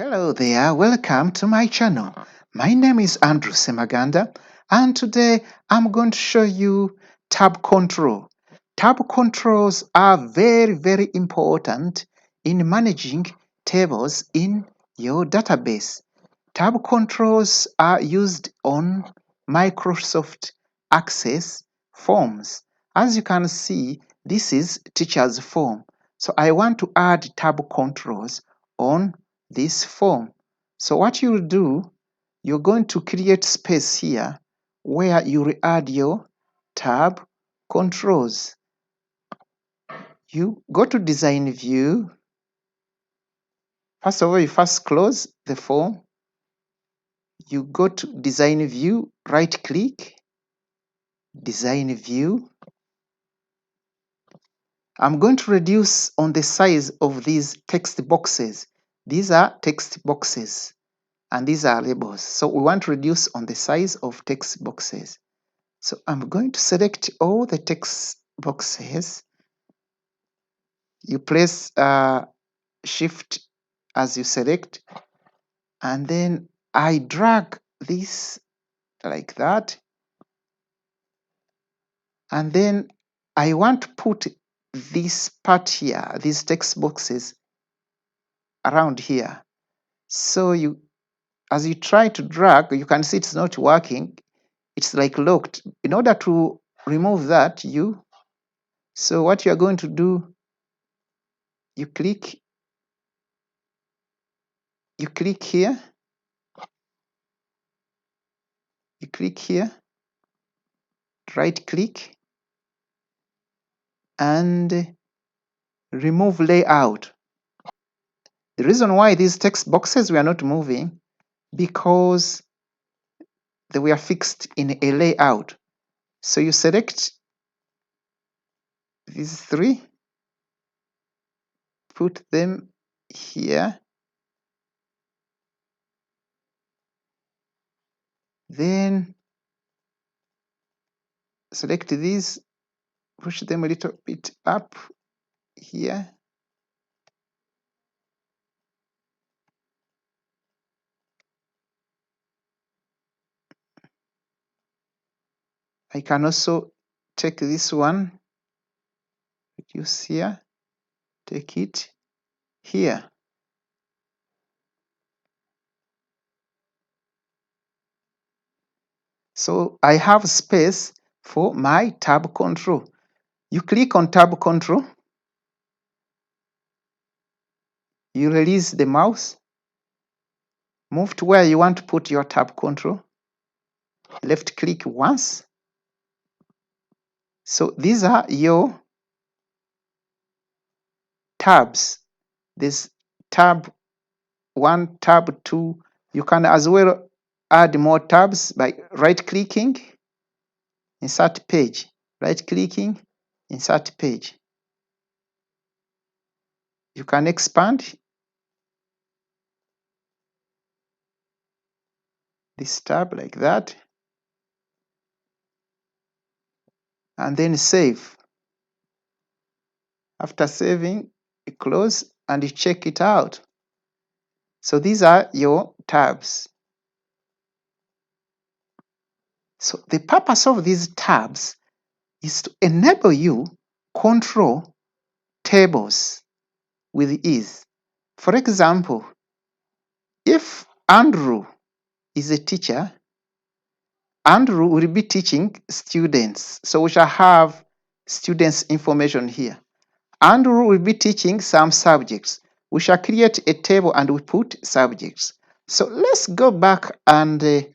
Hello there, welcome to my channel. My name is Andrew Semaganda, and today I'm going to show you tab control. Tab controls are very important in managing tables in your database. Tab controls are used on Microsoft Access forms. As you can see, this is teacher's form. So I want to add tab controls on this form. So what you'll do, you're going to create space here where you will add your tab controls. You go to design view. First of all, you first close the form. You go to design view, right click, design view. I'm going to reduce on the size of these text boxes. These are text boxes and these are labels. So we want to reduce on the size of text boxes. So I'm going to select all the text boxes. You press shift as you select, and then I drag this like that, and then I want to put this part here, these text boxes around here. So as you try to drag, you can see it's not working. It's like locked. In order to remove that, so what you're going to do, you click here, you click here, right click, and remove layout. The reason why these text boxes were not moving, because they were fixed in a layout. So you select these three, put them here, then select these, push them a little bit up here, I can also take this one, reduce here, take it here. So I have space for my tab control. You click on tab control, you release the mouse, move to where you want to put your tab control, left click once. So these are your tabs. This tab 1, tab 2. You can as well add more tabs by right clicking, insert page, right clicking, insert page. You can expand this tab like that, and then save. After saving, you close and you check it out. So these are your tabs. So the purpose of these tabs is to enable you control tables with ease. For example, if Andrew is a teacher, Andrew will be teaching students. So we shall have students' information here. Andrew will be teaching some subjects. We shall create a table and we put subjects. So let's go back and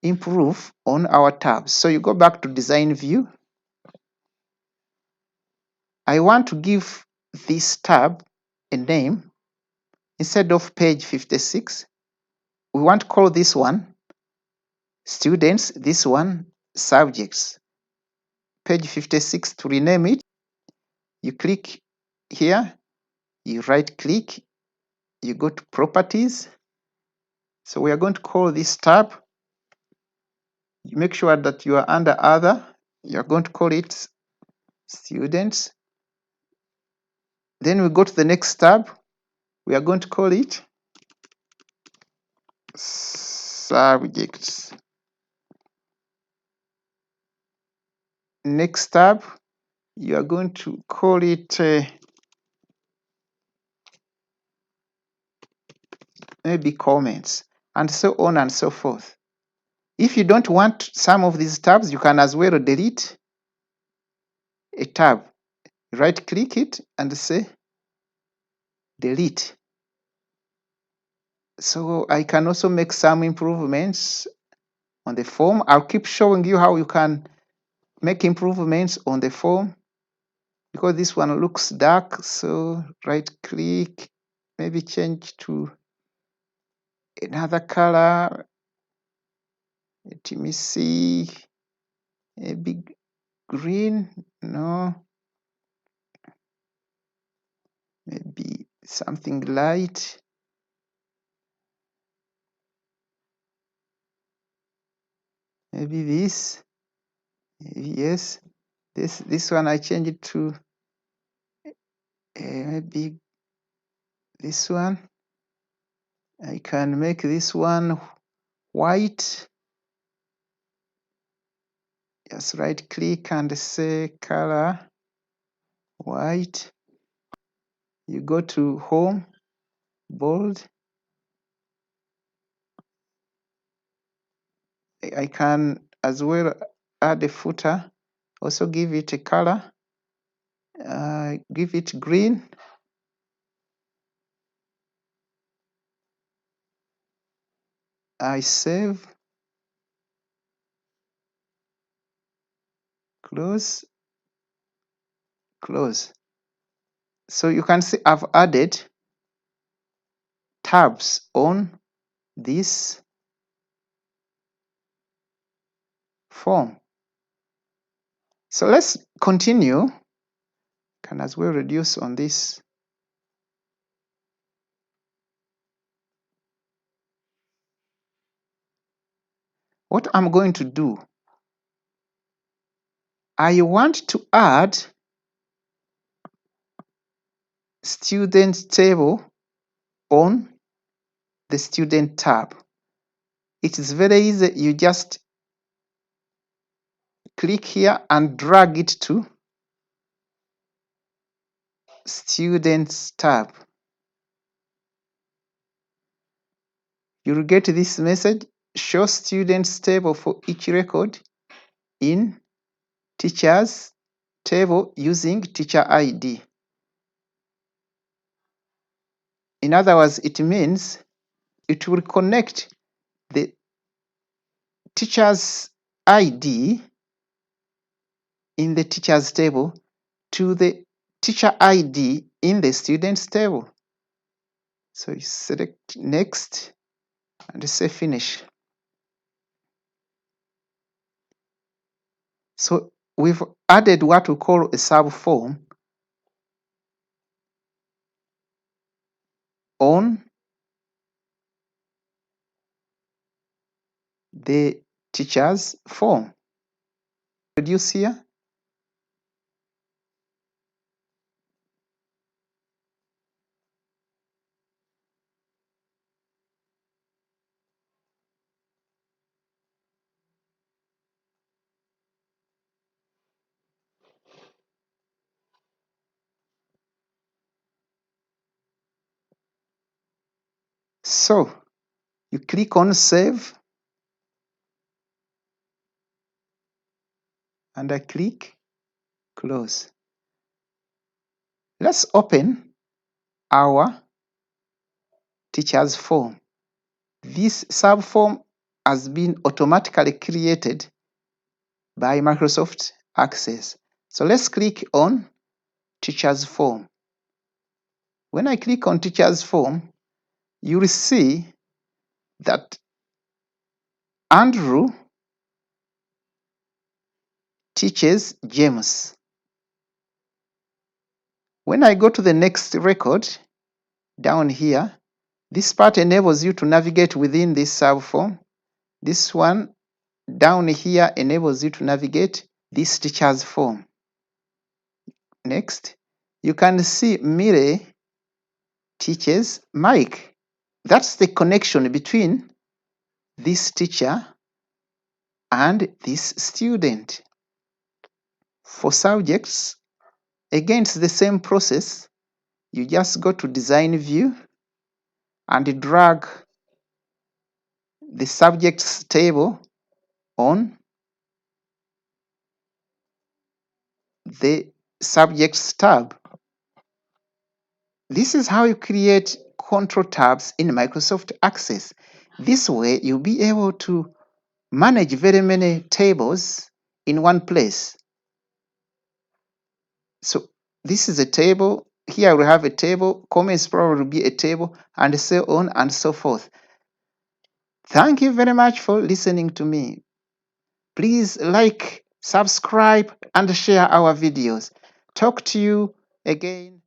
improve on our tabs. So you go back to design view. I want to give this tab a name. Instead of page 56, we want to call this one students, this one subjects. Page 56, to rename it, you click here, you right click, you go to properties. So we are going to call this tab, you make sure that you are under other, you're going to call it students. Then we go to the next tab, we are going to call it subjects. Next tab, you are going to call it maybe comments, and so on and so forth. If you don't want some of these tabs, you can as well delete a tab. Right click it and say delete. So I can also make some improvements on the form. I'll keep showing you how you can make improvements on the form, because this one looks dark. So right click, maybe change to another color. Let me see, maybe green. No, maybe something light. Maybe this. Yes, this one I change it to maybe this one. I can make this one white. Just right click and say color white. You go to home, bold. I can as well add a footer, also give it a color, give it green. I save, close, close. So you can see I've added tabs on this form. So let's continue. Can as well reduce on this. What I'm going to do, I want to add student table on the student tab. It is very easy. You just click here and drag it to students tab. You'll get this message, show students table for each record in teachers table using teacher ID. In other words, it means it will connect the teacher's ID in the teacher's table to the teacher ID in the student's table. So you select next and say finish. So we've added what we call a subform on the teacher's form. Reduce here. So you click on save and I click close. Let's open our teacher's form. This subform has been automatically created by Microsoft Access. So let's click on teacher's form. When I click on teacher's form, you will see that Andrew teaches James. When I go to the next record down here, this part enables you to navigate within this subform. This one down here enables you to navigate this teacher's form. Next, you can see Mire teaches Mike. That's the connection between this teacher and this student. For subjects, again, it's the same process. You just go to design view and drag the subjects table on the subjects tab. This is how you create control tabs in Microsoft Access. This way, you'll be able to manage very many tables in one place. So this is a table. Here we have a table. Comments probably will be a table, and so on and so forth. Thank you very much for listening to me. Please like, subscribe, and share our videos. Talk to you again